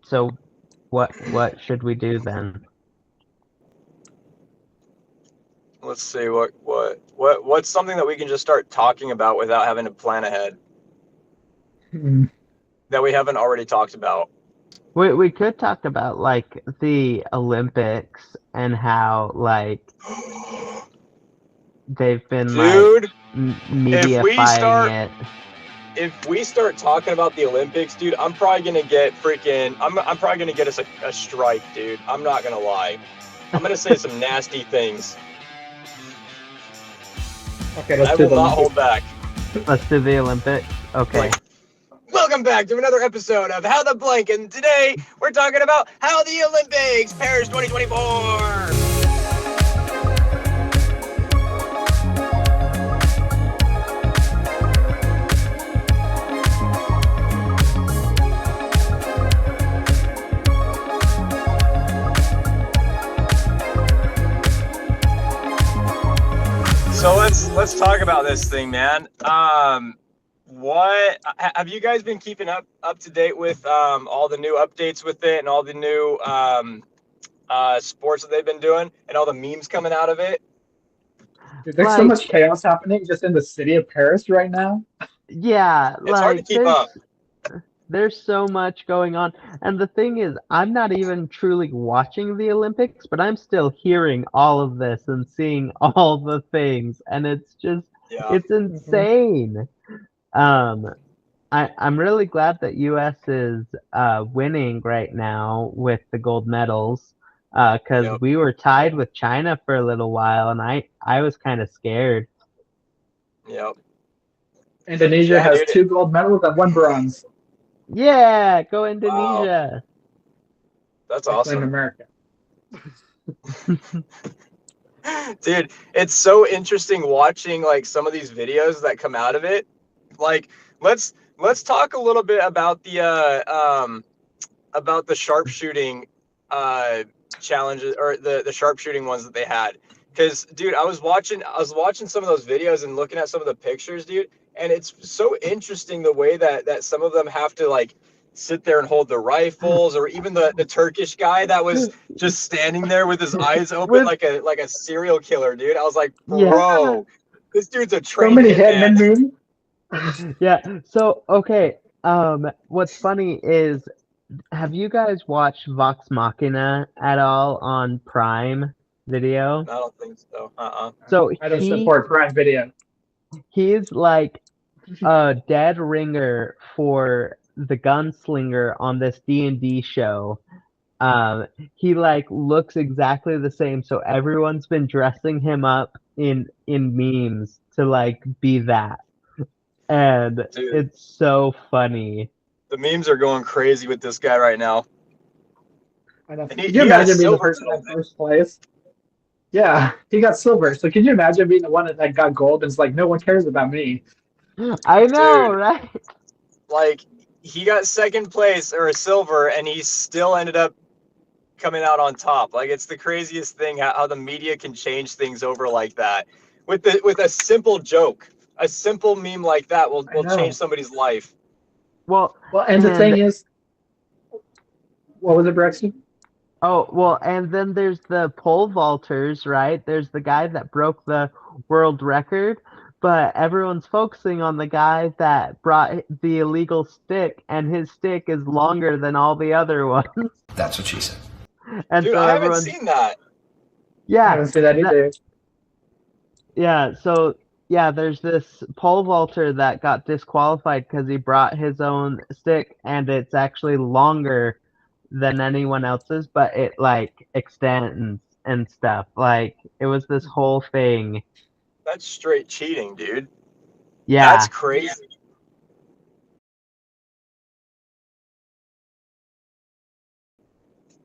So what should we do then? Let's see what's something that we can just start talking about without having to plan ahead that we haven't already talked about. We could talk about like the Olympics and how like they've been Dude, like if mediafying it. we start talking about the Olympics, dude, I'm probably gonna get I'm probably gonna get us a strike, dude. I'm not gonna lie. I'm gonna say some nasty things. Okay, let's I do will the not Olympics. hold back. Let's do the Olympics. Okay. Like, welcome back to another episode of How the Blank, and today we're talking about how the Olympics, Paris 2024. So let's talk about this thing, man. What have you guys been keeping up to date with all the new updates with it and all the new sports that they've been doing and all the memes coming out of it? Dude, there's so much chaos happening just in the city of Paris right now. Yeah, It's hard to keep up. There's so much going on. And the thing is, I'm not even truly watching the Olympics, but I'm still hearing all of this and seeing all the things. And it's just, it's insane. I'm really glad that US is winning right now with the gold medals. Because we were tied with China for a little while, and I was kind of scared. Yep. Indonesia has 2 gold medals and 1 bronze. Yeah, go Indonesia. Wow. That's awesome. In America. Dude, it's so interesting watching like some of these videos that come out of it. Like, let's talk a little bit about the sharpshooting challenges or the sharpshooting ones that they had. Because, dude, I was watching some of those videos and looking at some of the pictures, dude, and it's so interesting the way that some of them have to like sit there and hold the rifles, or even the Turkish guy that was just standing there with his eyes open like a serial killer, dude. I was like, bro, this dude's a trained hitman. Yeah. So okay. What's funny is, have you guys watched Vox Machina at all on Prime Video? I don't think so. So I don't support Prime Video. He's like a dead ringer for the gunslinger on this D&D show. He like looks exactly the same, so everyone's been dressing him up in memes to like be that. And dude, it's so funny. The memes are going crazy with this guy right now. I know. Can you imagine being the person in first place? Yeah, he got silver. So can you imagine being the one that got gold and it's like, no one cares about me? I know, dude, right? Like, he got second place or a silver and he still ended up coming out on top. Like, it's the craziest thing how the media can change things over like that. With a simple joke. A simple meme like that will change somebody's life. Well, and the thing is, what was it, Braxton? Oh, well, and then there's the pole vaulters, right? There's the guy that broke the world record, but everyone's focusing on the guy that brought the illegal stick, and his stick is longer than all the other ones. That's what she said. And dude, so I haven't seen that. Yeah. I haven't seen that either. Yeah, so yeah, there's this pole vaulter that got disqualified because he brought his own stick, and it's actually longer than anyone else's, but it like extends and stuff. Like, it was this whole thing. That's straight cheating, dude. Yeah. That's crazy.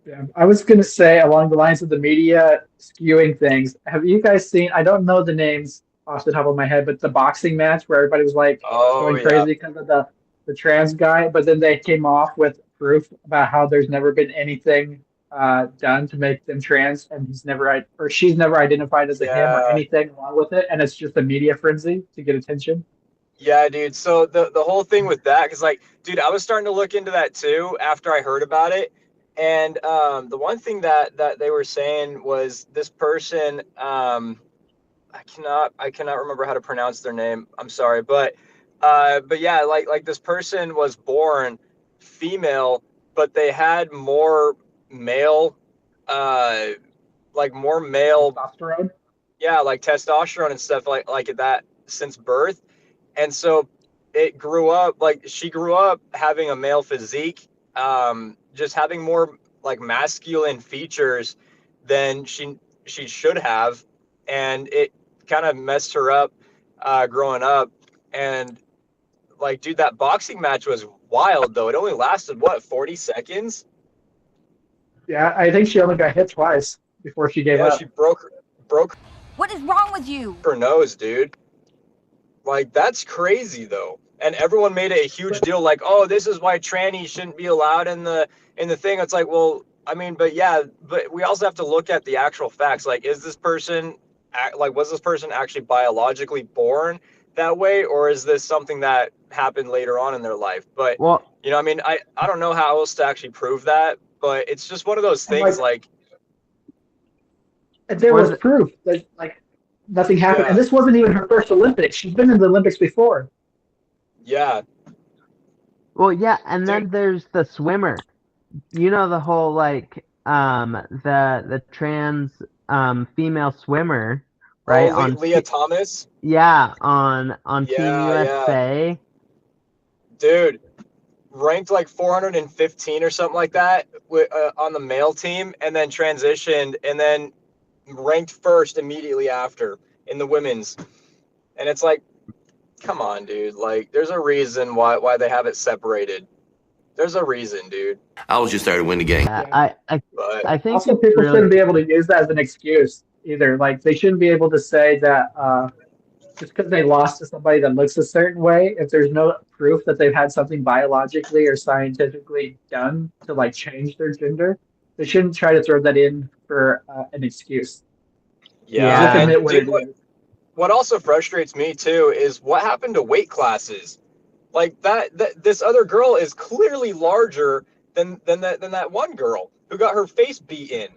Yeah, I was going to say, along the lines of the media skewing things, have you guys seen, I don't know the names off the top of my head, but the boxing match where everybody was like going crazy because of the trans guy, but then they came off with proof about how there's never been anything done to make them trans, and she's never identified as a him or anything wrong with it, and it's just a media frenzy to get attention. Yeah, dude. So the whole thing with that, because like, dude, I was starting to look into that too after I heard about it, and the one thing that they were saying was this person, I cannot remember how to pronounce their name. I'm sorry, but yeah, like this person was born female, but they had more male, uh, like more male, Testosterone. yeah, like testosterone and stuff like that since birth. And so it grew up, like she grew up having a male physique, just having more like masculine features than she should have, and it kind of messed her up growing up. And like, dude, that boxing match was wild though. It only lasted what, 40 seconds? Yeah, I think she only got hit twice before she gave Yeah, she up. broke What is wrong with you? her nose, dude. Like, that's crazy though. And everyone made it a huge deal, like, oh, this is why trannies shouldn't be allowed in the thing. It's like, well, I mean, but yeah, but we also have to look at the actual facts. Like, is this person like, was this person actually biologically born that way, or is this something that happened later on in their life? But Well, you know, I mean, I don't know how else to actually prove that, but it's just one of those And things, like, like, and there or was the, proof that like nothing happened. And yeah, this wasn't even her first Olympics. She's been in the Olympics before. yeah, well, yeah, and dude. then there's the swimmer. You know the whole like the trans female swimmer, Oh, right? Leah Thomas. On Team Yeah, yeah, USA. dude. Ranked like 415 or something like that on the male team, and then transitioned, and then ranked first immediately after in the women's. And it's like, come on, dude. Like, there's a reason why they have it separated. There's a reason, dude. I was just there to win the game. Yeah, Yeah. But I think Also, it's people really shouldn't be able to use that as an excuse either. Like, they shouldn't be able to say that just because they lost to somebody that looks a certain way, if there's no proof that they've had something biologically or scientifically done to like change their gender, they shouldn't try to throw that in for an excuse. yeah, Just yeah. and admit what dude, it is. what also frustrates me too is what happened to weight classes. Like that this other girl is clearly larger than that one girl who got her face beat in.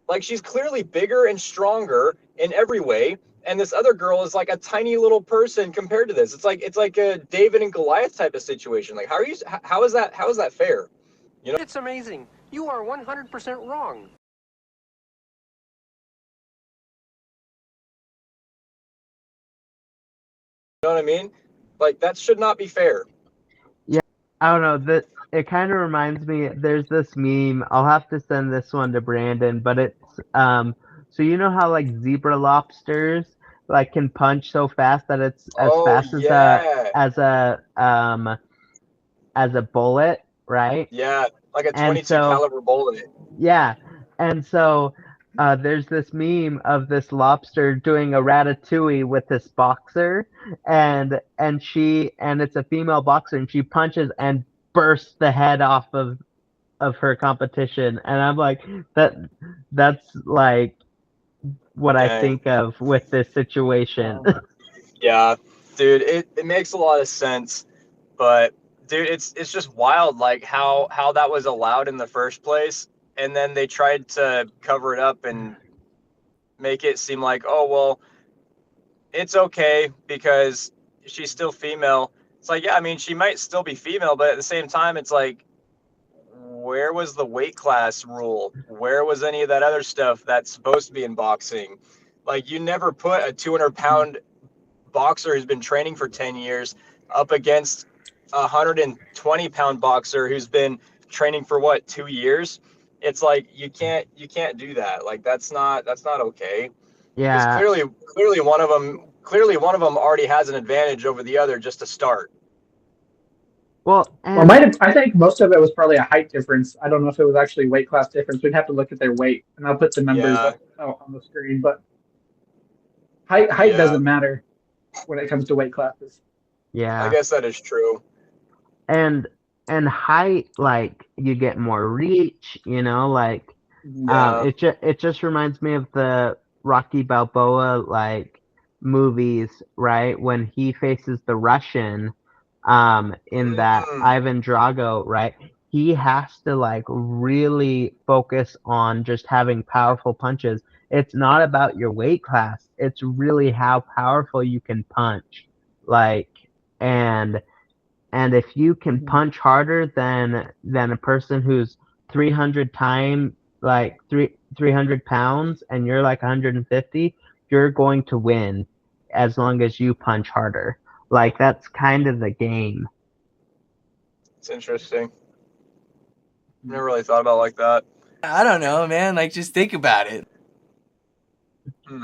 Like, she's clearly bigger and stronger in every way, and this other girl is like a tiny little person compared to this. It's like a David and Goliath type of situation. Like, how is that fair? You know It's amazing. You are 100% wrong. what I mean? Like, that should not be fair. I don't know that it kind of reminds me. There's this meme. I'll have to send this one to Brandon, but it's so you know how like zebra lobsters like can punch so fast that it's as Oh fast yeah. as a bullet, right? Yeah, like a And 22 so caliber bullet. yeah, and so there's this meme of this lobster doing a ratatouille with this boxer, and it's a female boxer, and she punches and bursts the head off of her competition, and I'm like, that's like what I Dang. think of with this situation. Yeah, dude, it makes a lot of sense, but dude, it's just wild, like how that was allowed in the first place, and then they tried to cover it up and make it seem like, oh well, it's okay because she's still female. It's like, yeah, I mean, she might still be female, but at the same time, it's like, where was the weight class rule? Where was any of that other stuff that's supposed to be in boxing? Like, you never put a 200-pound boxer who's been training for 10 years up against a 120-pound boxer who's been training for what, 2 years. It's like, you can't do that. Like, that's not okay, because Yeah, clearly one of them already has an advantage over the other just to start. well, Well, and I think most of it was probably a height difference. I don't know if it was actually weight class difference. We'd have to look at their weight, and I'll put the numbers Yeah, up on the screen. But height yeah, doesn't matter when it comes to weight classes. I yeah, guess that is true. and and height, like you get more reach, like Mhm. Yeah, it just reminds me of the Rocky Balboa like movies, right? When he faces the Russian, in that Ivan Drago, right? He has to like really focus on just having powerful punches. It's not about your weight class. It's really how powerful you can punch. Like, and if you can punch harder than a person who's 300 times like 300 pounds and you're like 150, you're going to win as long as you punch harder. Like, that's kind of the game. It's interesting. Never really thought about it like that. I don't know, man. Like, just think about it.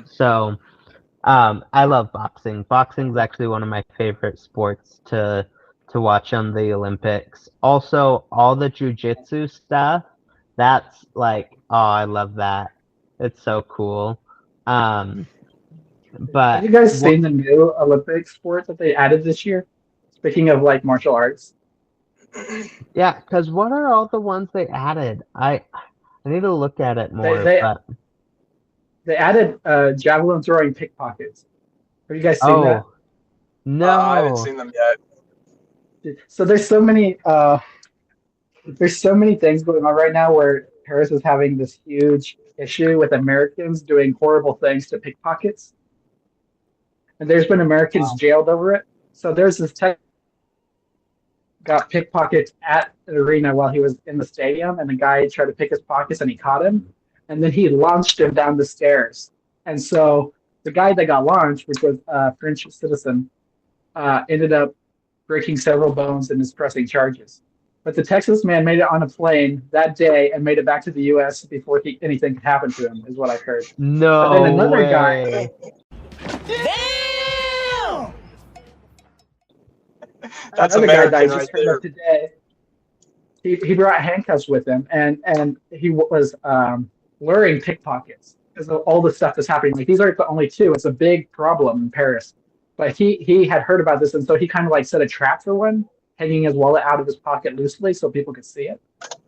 So, I love boxing. Boxing is actually one of my favorite sports to watch on the Olympics. Also, all the jiu-jitsu stuff, that's like, oh, I love that. It's so cool. But have you guys seen the new Olympic sport that they added this year? Speaking of like martial arts. Yeah, because what are all the ones they added? I need to look at it more. They added javelin throwing pickpockets. Have you guys seen that? No, I haven't seen them yet. So there's so many things going on right now where Paris is having this huge issue with Americans doing horrible things to pickpockets, and there's been Americans jailed over it. So there's this got pickpockets at an arena while he was in the stadium, and the guy tried to pick his pockets and he caught him, and then he launched him down the stairs. And so the guy that got launched, which was a French citizen, ended up breaking several bones and is pressing charges. But the Texas man made it on a plane that day and made it back to the U.S. before anything could happen to him, is what I've heard. No but then another way. Guy, That's another American guy that I right just heard there. of today. He brought handcuffs with him, and he was luring pickpockets because of all the stuff that's happening. Like, these aren't the only two. It's a big problem in Paris. But he had heard about this, and so he kind of like set a trap for one, hanging his wallet out of his pocket loosely so people could see it.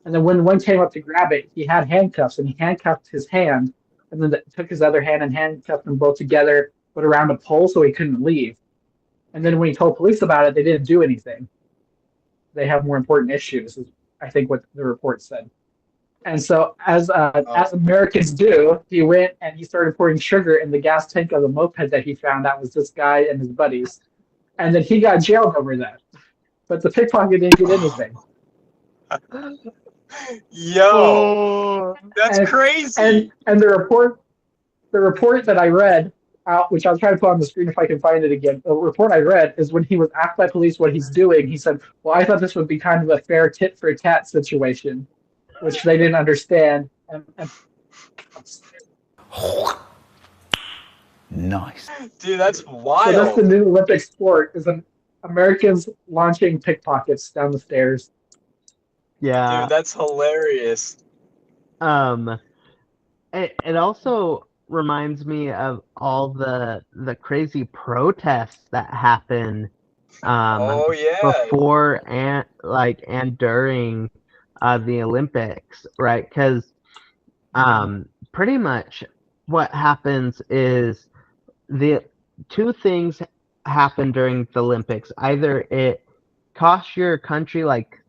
And then when one came up to grab it, he had handcuffs, and he handcuffed his hand, and then took his other hand and handcuffed them both together, but around a pole so he couldn't leave. And then when he told police about it, they didn't do anything. They have more important issues, is I think what the report said. And so, as Americans do, he went and he started pouring sugar in the gas tank of the moped that he found out was this guy and his buddies. And then he got jailed over that. But the pickpocket didn't get anything. Yo, that's crazy. And the report that I read, which I'll try to put on the screen if I can find it again. The report I read is when he was asked by police what he's doing, he said, well, I thought this would be kind of a fair tit for tat situation, which they didn't understand. Nice. Dude, that's wild. So that's the new Olympic sport, is Americans launching pickpockets down the stairs. Yeah. Dude, that's hilarious. It also reminds me of all the crazy protests that happen before and during the Olympics, right? Because pretty much what happens is the two things happen during the Olympics. Either it costs your country like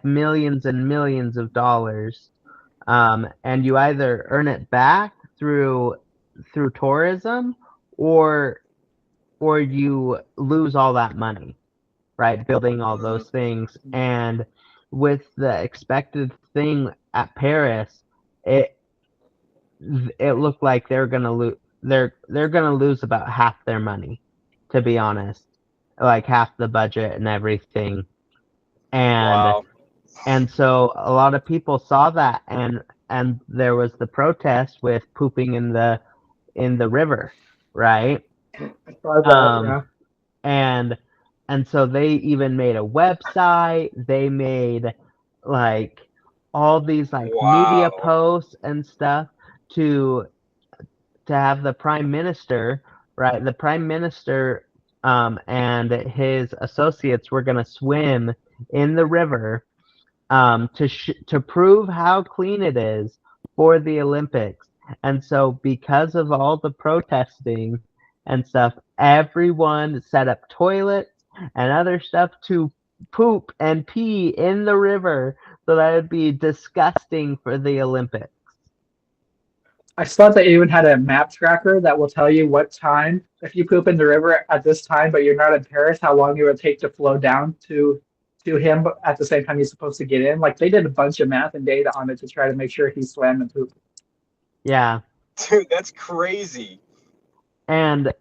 millions and millions of dollars, and you either earn it back through tourism, or you lose all that money, right? Building all those things. And with the expected thing at Paris, it looked like they're gonna lose. They're gonna lose about half their money, to be honest, like half the budget and everything. And so a lot of people saw that, and there was the protest with pooping in the river, right? And so they even made a website. They made like all these like media posts and stuff to have the prime minister, right? The prime minister and his associates were gonna swim in the river to prove how clean it is for the Olympics. And so because of all the protesting, and stuff, everyone set up toilets and other stuff to poop and pee in the river, so that would be disgusting for the Olympics. I saw that they even had a map tracker that will tell you what time, if you poop in the river at this time, but you're not in Paris, how long it would take to flow down to him, but at the same time he's supposed to get in. Like they did a bunch of math and data on it to try to make sure he swam and pooped. Yeah. Dude, that's crazy. And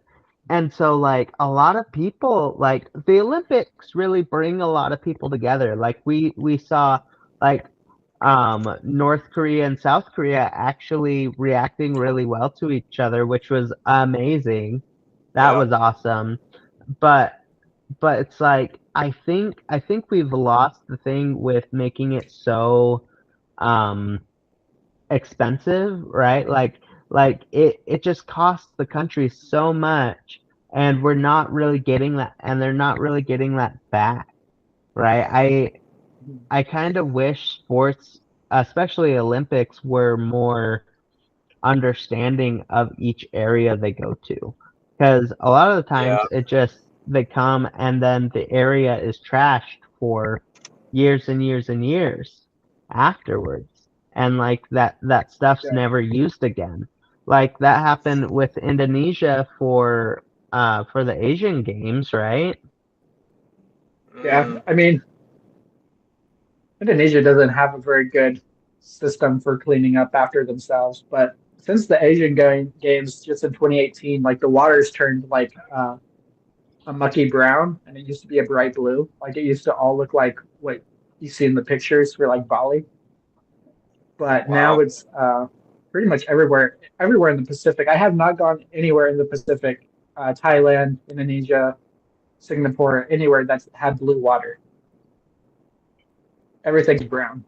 so like a lot of people, like the Olympics really bring a lot of people together. Like we saw like North Korea and South Korea actually reacting really well to each other, which was amazing. That Yeah. was awesome. But it's like I think we've lost the thing with making it so expensive, right? Like it just costs the country so much, and we're not really getting that, and they're not really getting that back, right? I kind of wish sports, especially Olympics, were more understanding of each area they go to, because a lot of the times Yeah. it just they come and then the area is trashed for years and years and years afterwards, and like that stuff's Yeah. never used again. Like that happened with Indonesia for the Asian Games, right? Yeah, I mean, Indonesia doesn't have a very good system for cleaning up after themselves, but since the Games just in 2018, like the water's turned like a mucky brown, and it used to be a bright blue. Like it used to all look like what you see in the pictures for like Bali, but now Wow. it's pretty much everywhere in the Pacific. I have not gone anywhere in the Pacific, Thailand, Indonesia, Singapore, anywhere that's had blue water. Everything's brown.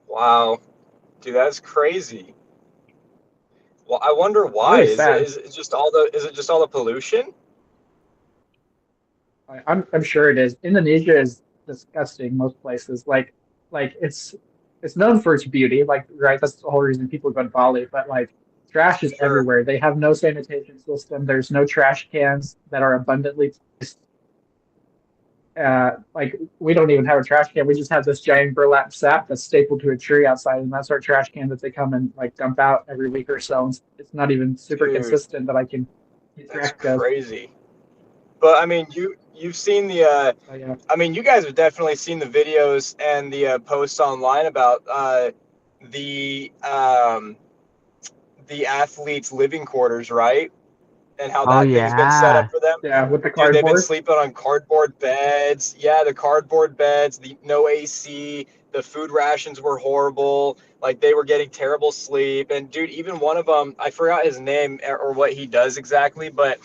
Wow. Dude, that's crazy. Well, I wonder It's why. really sad. Is it just all the pollution? I'm sure it is. Indonesia is disgusting. Most places, like it's known for its beauty. Like right, that's the whole reason people go to Bali. But like trash is Sure. everywhere. They have no sanitation system. There's no trash cans that are abundantly placed. Like we don't even have a trash can. We just have this giant burlap sack that's stapled to a tree outside, and that's our trash can that they come and like dump out every week or so. And it's not even super Dude, consistent that I can keep that's track of. crazy. But I mean, you've seen the So, yeah. I mean, you guys have definitely seen the videos and the posts online about the athletes' living quarters, right? And how Oh that thing's been set yeah. up for them. Yeah, with the Dude, they've been cardboard. sleeping on cardboard beds. Yeah, the cardboard beds, the no AC, the food rations were horrible. Like they were getting terrible sleep. And dude, even one of them, I forgot his name or what he does exactly, but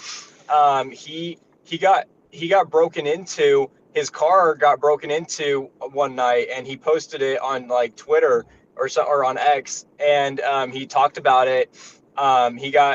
he got broken into. His car got broken into one night, and he posted it on like Twitter or on X, and he talked about it.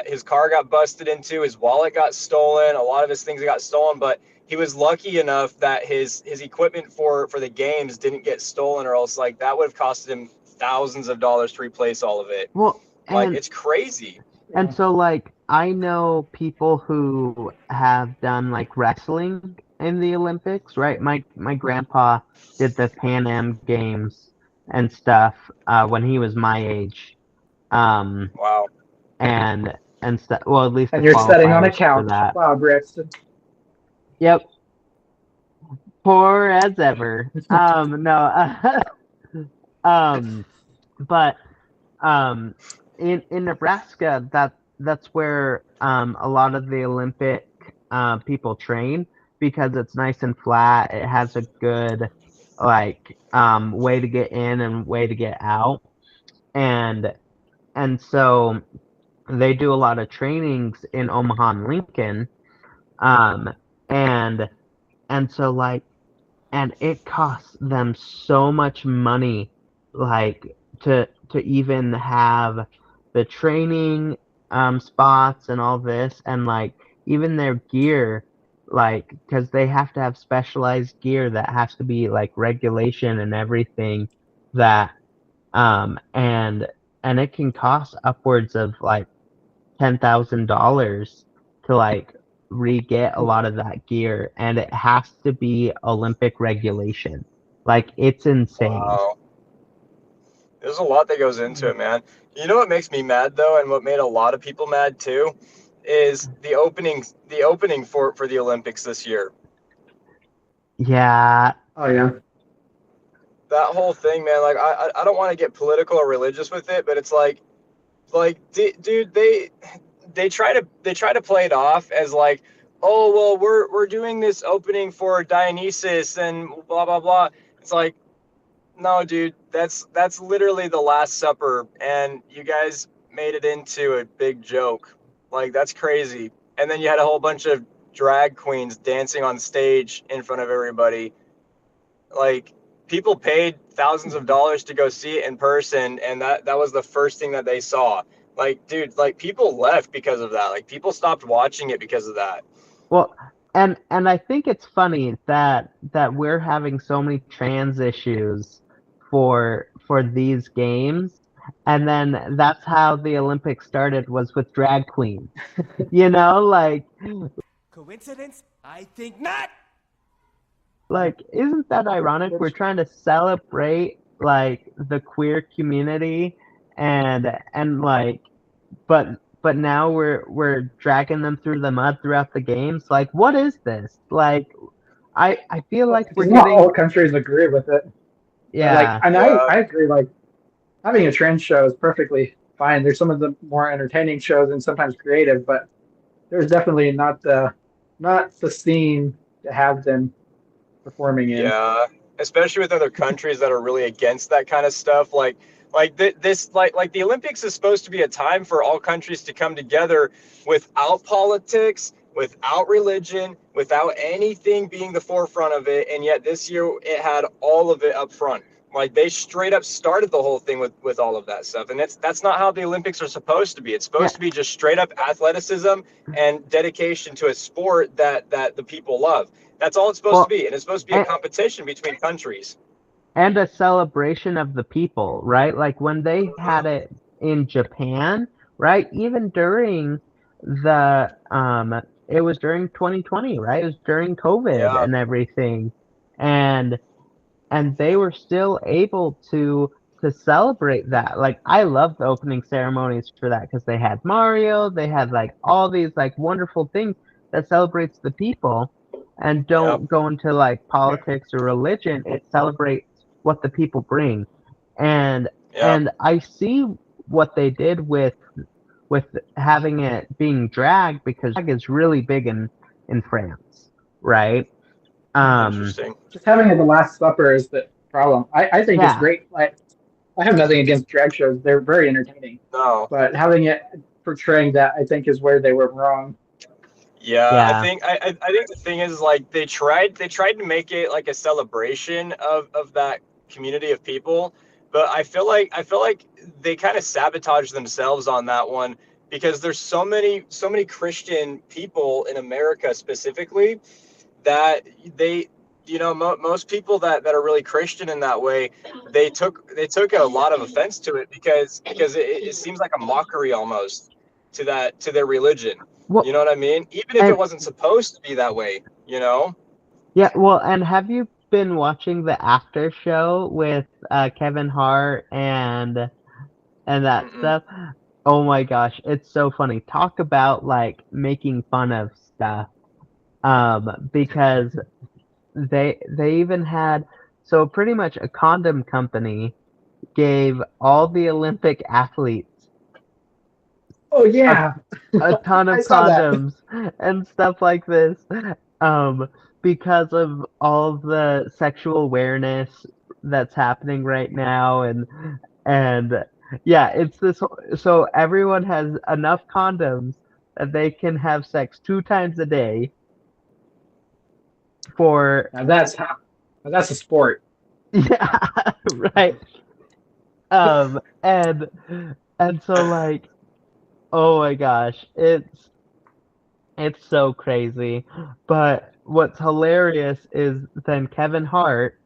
His car got busted into, his wallet got stolen, a lot of his things got stolen, but he was lucky enough that his equipment for the games didn't get stolen, or else like that would have costed him thousands of dollars to replace all of it. Well, Like and it's crazy. And so, like, I know people who have done like wrestling in the Olympics, right? My grandpa did the Pan Am Games and stuff when he was my age, um, Wow. and stuff. Well, at least the And you're sitting on a qualifiers for couch. that. Wow, Braxton. Yep, poor as ever. No, but in Nebraska, that's where a lot of the Olympic people train, because it's nice and flat. It has a good like way to get in and way to get out, and so they do a lot of trainings in Omaha and Lincoln, um, and so like, and it costs them so much money, like to even have the training spots and all this, and like even their gear, like because they have to have specialized gear that has to be like regulation and everything, that and it can cost upwards of like $10,000 to like re-get a lot of that gear, and it has to be Olympic regulation. Like, it's insane. Wow. There's a lot that goes into it, man. You know what makes me mad though, and what made a lot of people mad too, is the opening for the Olympics this year. Yeah. Oh yeah. That whole thing, man. Like, I don't want to get political or religious with it, but it's like, dude, they try to play it off as like, oh well, we're doing this opening for Dionysus and blah blah blah. It's like, no, dude, that's literally the Last Supper, and you guys made it into a big joke. Like, that's crazy. And then you had a whole bunch of drag queens dancing on stage in front of everybody. Like, people paid thousands of dollars to go see it in person, and that was the first thing that they saw. Like, dude, like, people left because of that. Like, people stopped watching it because of that. Well, and I think it's funny that we're having so many trans issues for these games, and then that's how the Olympics started, was with drag queens. You know, like, Coincidence? I think not. like, isn't that ironic? We're trying to celebrate like the queer community, and like, but now we're dragging them through the mud throughout the games. Like, what is this? Like, I feel like we're not getting, all countries agree with it. yeah. Like, and Yeah. I agree. Like, having a trans show is perfectly fine. There's some of the more entertaining shows and sometimes creative, but there's definitely not the scene to have them performing in. Yeah, especially with other countries that are really against that kind of stuff. Like the Olympics is supposed to be a time for all countries to come together without politics, without religion, without anything being the forefront of it. And yet this year it had all of it up front. Like, they straight up started the whole thing with all of that stuff. And that's not how the Olympics are supposed to be. It's supposed to be just straight up athleticism and dedication to a sport that the people love. That's all it's supposed to be. And it's supposed to be a competition between countries. And a celebration of the people, right? Like, when they had it in Japan, right? Even during the it was during 2020, right? It was during COVID and everything. And they were still able to celebrate that. Like, I love the opening ceremonies for that, because they had Mario, they had like all these like wonderful things that celebrates the people and don't go into like politics or religion. It celebrates what the people bring. And I see what they did with having it being drag, because drag is really big in France, right? Interesting. Just having it the Last Supper is the problem. I think it's great. I have nothing against drag shows; they're very entertaining. No. But having it portraying that, I think, is where they were wrong. Yeah. I think the thing is, like, they tried to make it like a celebration of that community of people, but I feel like they kind of sabotaged themselves on that one, because there's so many Christian people in America specifically that they, most people that are really Christian in that way, they took a lot of offense to it, because it seems like a mockery almost to their religion. Well, you know what I mean? Even if it wasn't supposed to be that way, Yeah, well, and have you been watching the after show with Kevin Hart and that stuff? Oh my gosh, it's so funny. Talk about like making fun of stuff. Because they even had, so pretty much a condom company gave all the Olympic athletes Oh yeah, a ton of condoms and stuff like this, because of all the sexual awareness that's happening right now, and yeah, it's this. So everyone has enough condoms that they can have sex 2 times a day. For now that's a sport. Yeah, right. And so, like, oh my gosh, it's so crazy. But what's hilarious is then Kevin Hart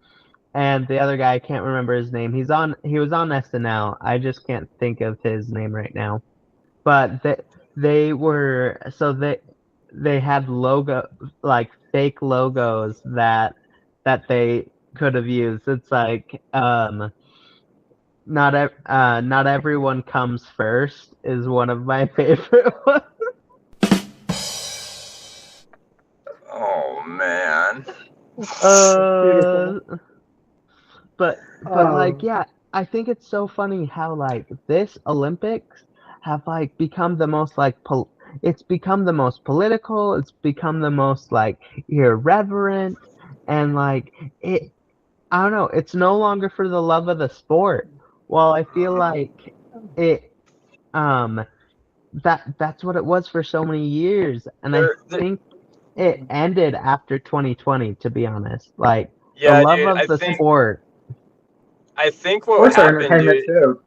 and the other guy, I can't remember his name. He was on SNL. I just can't think of his name right now. But they were, so they had fake logos that they could have used. It's like not everyone comes first is one of my favorite ones. Oh man. But like, yeah, I think it's so funny how like this Olympics have like become the most like it's become the most political, it's become the most like irreverent, and like I don't know, it's no longer for the love of the sport. Well, I feel like it that's what it was for so many years, and I think it ended after 2020, to be honest. Like the love dude, of the sport. I think Sports are entertainment too.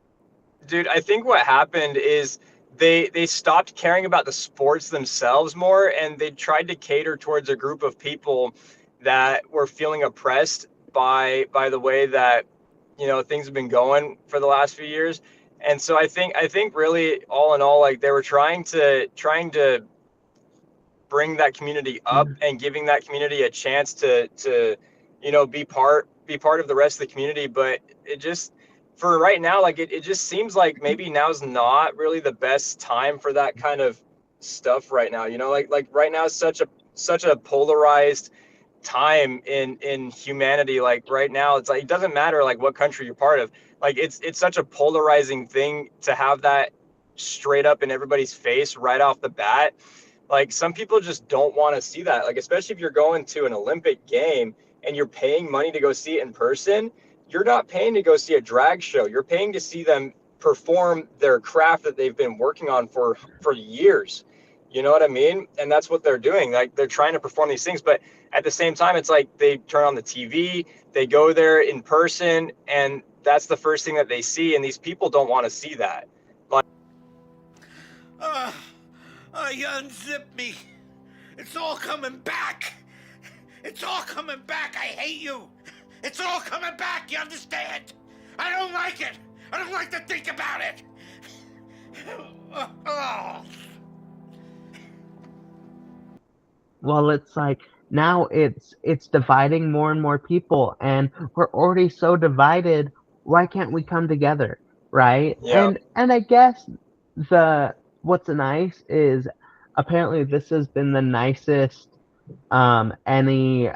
Dude, I think what happened is they stopped caring about the sports themselves more, and they tried to cater towards a group of people that were feeling oppressed by the way that things have been going for the last few years. And so I think really, all in all, like they were trying to bring that community up and giving that community a chance to be part of the rest of the community. But it just, for right now, like it just seems like maybe now's not really the best time for that kind of stuff right now. Like right now is such a polarized time in humanity. Like right now, it's like it doesn't matter like what country you're part of. Like it's such a polarizing thing to have that straight up in everybody's face right off the bat. Like some people just don't want to see that. Like especially if you're going to an Olympic game and you're paying money to go see it in person, you're not paying to go see a drag show. You're paying to see them perform their craft that they've been working on for years. You know what I mean? And that's what they're doing. Like they're trying to perform these things, but at the same time, it's like they turn on the TV, they go there in person, and that's the first thing that they see. And these people don't want to see that. Like, you unzip me. It's all coming back. It's all coming back. I hate you. It's all coming back. You understand? I don't like it. I don't like to think about it. Well, it's like now it's dividing more and more people, and we're already so divided. Why can't we come together, right? Yeah. And I guess what's nice is apparently this has been the nicest any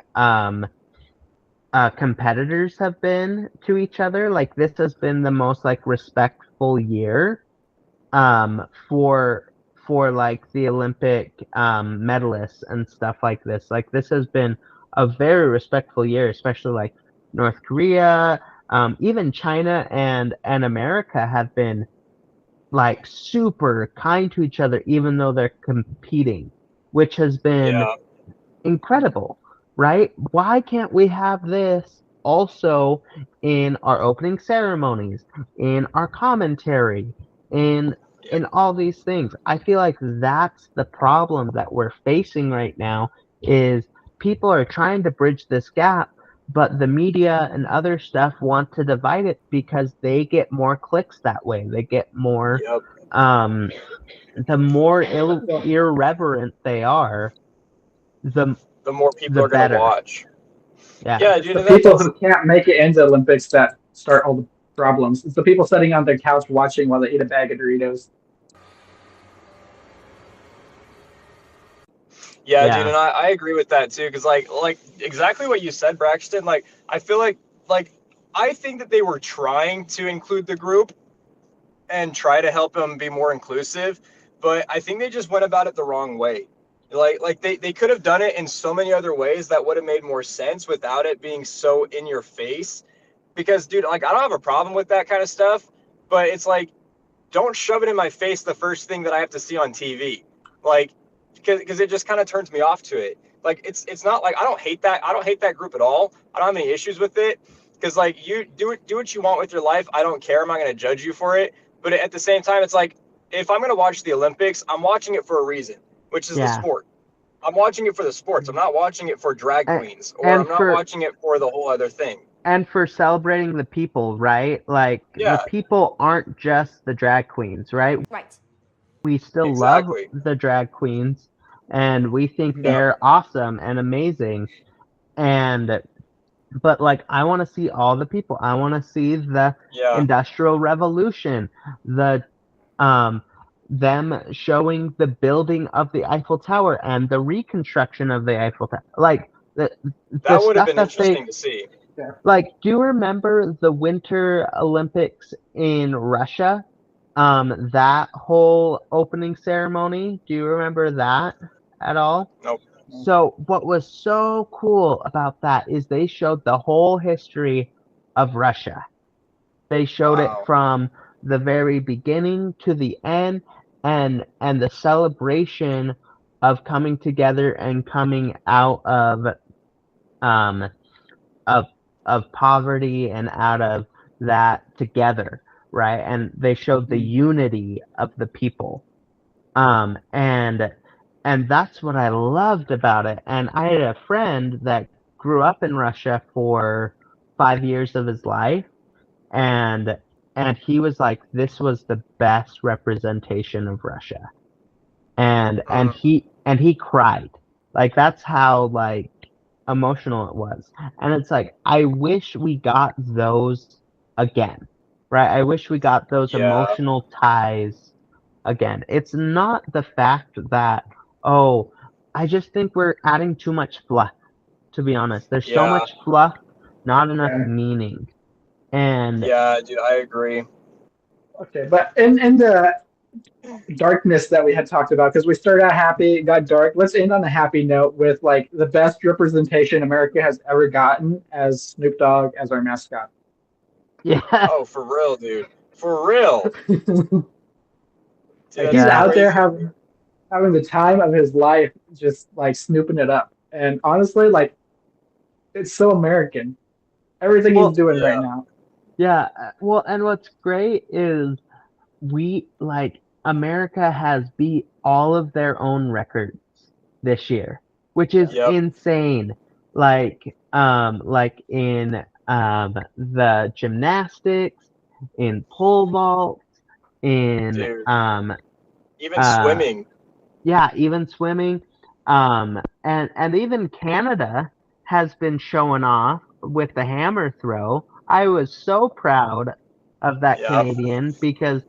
competitors have been to each other. Like this has been the most like respectful year for like the Olympic medalists and stuff like this. Like this has been a very respectful year, especially like North Korea, even China and America have been like super kind to each other, even though they're competing, which has been incredible, right? Why can't we have this also in our opening ceremonies, in our commentary, in all these things? I feel like that's the problem that we're facing right now is people are trying to bridge this gap, but the media and other stuff want to divide it because they get more clicks that way. They get more the more irreverent they are, the more people are going to watch. Yeah, dude, the people who can't make it into Olympics that start all the problems. It's the people sitting on their couch watching while they eat a bag of Doritos. Yeah, dude, and I agree with that too, because like exactly what you said, Braxton. Like I feel like I think that they were trying to include the group and try to help them be more inclusive, but I think they just went about it the wrong way. Like they could have done it in so many other ways that would have made more sense without it being so in your face. Because, dude, like I don't have a problem with that kind of stuff, but it's like, don't shove it in my face the first thing that I have to see on TV. Like, because it just kind of turns me off to it. Like it's not like I don't hate that group at all. I don't have any issues with it, because like you do what you want with your life. I don't care. I'm not going to judge you for it. But at the same time, it's like if I'm going to watch the Olympics, I'm watching it for a reason, which is the sport. I'm watching it for the sports. I'm not watching it for drag queens, or I'm not watching it for the whole other thing. And for celebrating the people, right? Like the people aren't just the drag queens, right? Right. We still love the drag queens, and we think Yeah. they're awesome and amazing. But like, I want to see all the people. I want to see the Industrial Revolution, the them showing the building of the Eiffel Tower and the reconstruction of the Eiffel Tower. Like the That would have stuff been that interesting to see. like. Do you remember the Winter Olympics in Russia? That whole opening ceremony. Do you remember that at all? Nope. So what was so cool about that is they showed the whole history of Russia. They showed it from the very beginning to the end, and the celebration of coming together and coming out um of poverty and out of that together, right? And they showed the unity of the people. And that's what I loved about it. And I had a friend that grew up in Russia for 5 years of his life, and he was like, this was the best representation of Russia. And he cried. Like, that's how like emotional it was. And it's like, I wish we got those again. Right? I wish we got those emotional ties again. It's not the fact that, oh, I just think we're adding too much fluff, to be honest. There's so much fluff, not enough meaning. And yeah, dude, I agree. Okay, but in the darkness that we had talked about, because we started out happy, it got dark. Let's end on a happy note with like the best representation America has ever gotten as Snoop Dogg as our mascot. Yeah. Oh, for real, dude. For real. Dude, he's out there having the time of his life, just like snooping it up. And honestly, like, it's so American. Everything he's doing right now. Yeah. Well, and what's great is America has beat all of their own records this year, which is insane. Like in the gymnastics, in pole vault, in even swimming. Yeah, even swimming. And even Canada has been showing off with the hammer throw. I was so proud of that Canadian because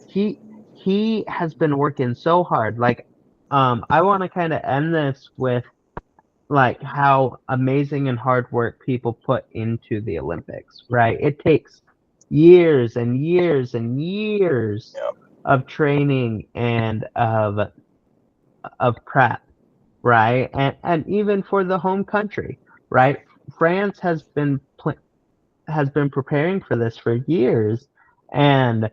he has been working so hard. Like, I want to kind of end this with like how amazing and hard work people put into the Olympics, right? It takes years and years and years of training and of prep, right? And even for the home country, right? France has been preparing for this for years, and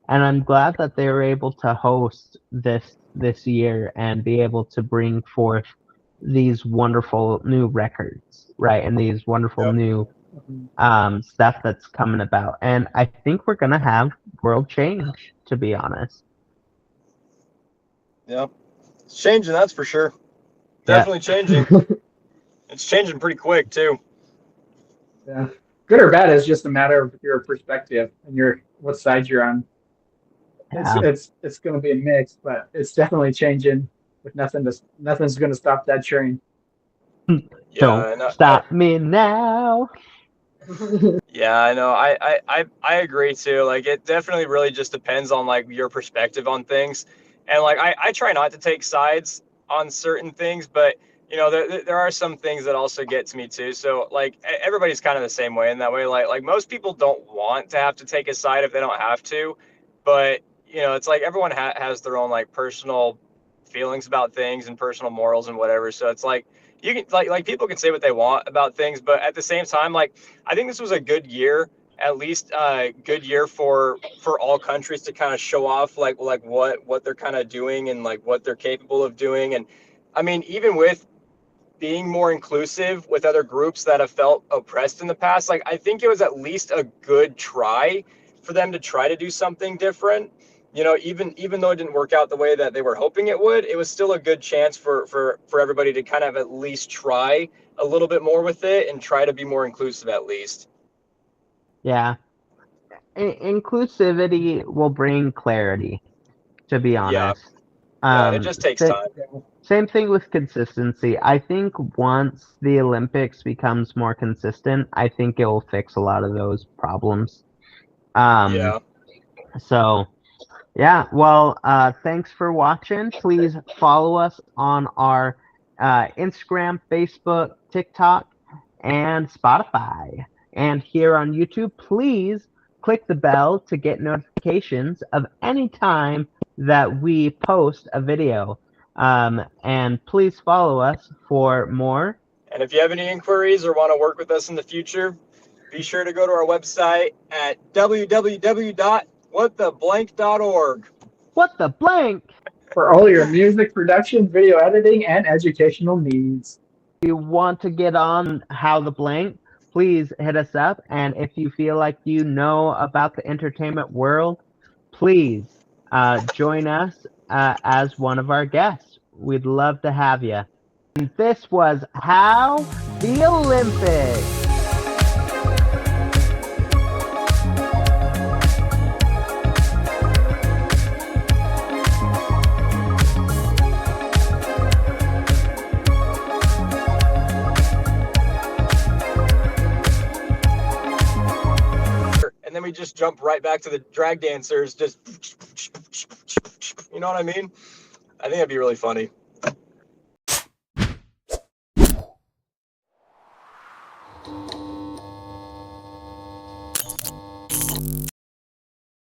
I'm glad that they were able to host this year and be able to bring forth these wonderful new records, right? And these wonderful new stuff that's coming about. And I think we're gonna have world change, to be honest. Yep. It's changing, that's for sure. Definitely changing. It's changing pretty quick too. Yeah. Good or bad is just a matter of your perspective and what side you're on. It's going to be a mix, but it's definitely changing. With nothing's going to stop that train. Don't stop me now. Yeah, I know. I agree too. Like, it definitely really just depends on like your perspective on things, and like I try not to take sides on certain things, but you know there are some things that also get to me too. So like everybody's kind of the same way in that way. Like most people don't want to have to take a side if they don't have to, but you know it's like everyone has their own like personal feelings about things and personal morals and whatever. So it's like you can like people can say what they want about things, but at the same time, like I think this was a good year, at least good year for all countries to kind of show off like what they're kind of doing and like what they're capable of doing. And I mean, even with being more inclusive with other groups that have felt oppressed in the past, like I think it was at least a good try for them to try to do something different. You know, even though it didn't work out the way that they were hoping it would, it was still a good chance for everybody to kind of at least try a little bit more with it and try to be more inclusive at least. Yeah. Inclusivity will bring clarity, to be honest. Yeah, it just takes time. Same thing with consistency. I think once the Olympics becomes more consistent, I think it will fix a lot of those problems. Yeah. So, yeah. Well, thanks for watching. Please follow us on our Instagram, Facebook, TikTok, and Spotify. And here on YouTube, please click the bell to get notifications of any time that we post a video. And please follow us for more. And if you have any inquiries or want to work with us in the future, be sure to go to our website at www.whattheblank.org. What the blank? For all your music production, video editing, and educational needs. If you want to get on How the Blank, please hit us up. And if you feel like you know about the entertainment world, please join us as one of our guests. We'd love to have you. And this was How the Olympics. And then we just jump right back to the drag dancers, just, you know what I mean? I think that'd be really funny.